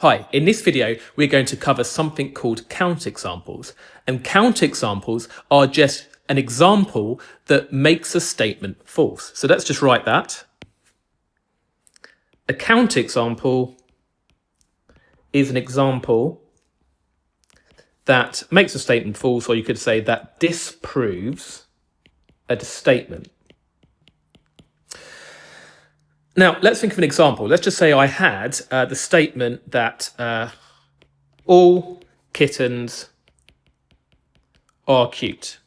Hi, in this video, we're going to cover something called counterexamples. And counterexamples are just an example that makes a statement false. So let's just write that. A counterexample is an example that makes a statement false, or you could say that disproves a statement. Now, let's think of an example. Let's just say I had the statement that all kittens are cute.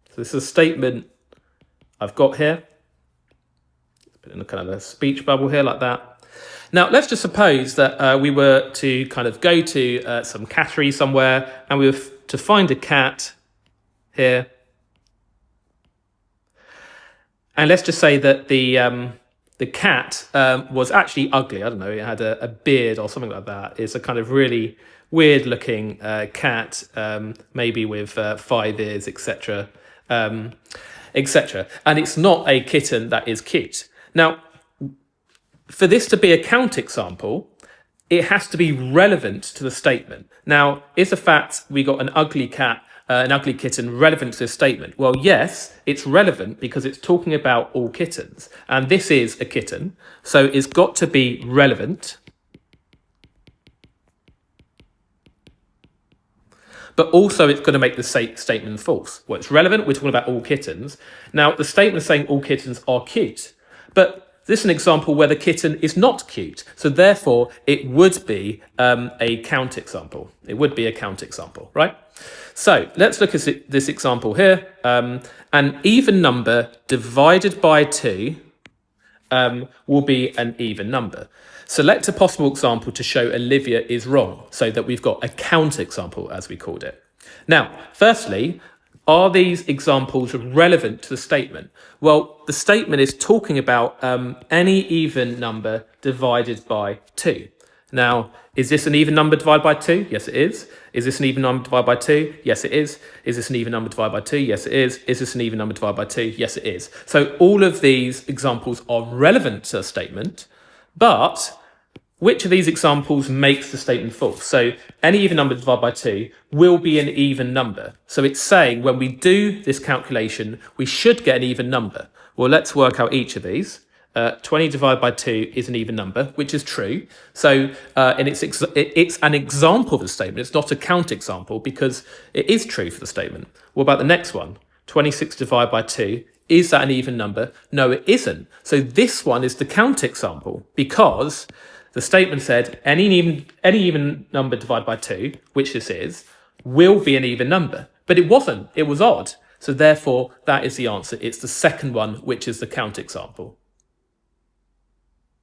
So this is a statement I've got here. Put in a kind of a speech bubble here like that. Now, let's just suppose that we were to kind of go to some cattery somewhere, and we were to find a cat here. And let's just say that the cat was actually ugly. I don't know, it had a beard or something like that. It's a kind of really weird looking cat, maybe with 5 ears, etc., etc. And it's not a kitten that is cute. Now, for this to be a counterexample, it has to be relevant to the statement. Now, is the fact we got an ugly kitten relevant to this statement? Well, yes, it's relevant because it's talking about all kittens. And this is a kitten, so it's got to be relevant. But also it's going to make the statement false. Well, it's relevant, we're talking about all kittens. Now, the statement is saying all kittens are cute. But this is an example where the kitten is not cute. So therefore, it would be a counterexample. It would be a counterexample, right? So let's look at this example here. An even number divided by 2 will be an even number. Select a possible example to show Olivia is wrong, so that we've got a counterexample, as we called it. Now, firstly, are these examples relevant to the statement? Well, the statement is talking about any even number divided by 2. Now, is this an even number divided by 2? Yes, it is. Is this an even number divided by 2? Yes, it is. Is this an even number divided by 2? Yes, it is. Is this an even number divided by 2? Yes, it is. So all of these examples are relevant to a statement, but which of these examples makes the statement false? So any even number divided by 2 will be an even number. So it's saying when we do this calculation, we should get an even number. Well, let's work out each of these. 20 divided by 2 is an even number, which is true. So it's an example of the statement. It's not a counterexample because it is true for the statement. What about the next one? 26 divided by 2. Is that an even number? No, it isn't. So this one is the counterexample because the statement said any even number divided by 2, which this is, will be an even number. But it wasn't. It was odd. So therefore, that is the answer. It's the second one, which is the counterexample.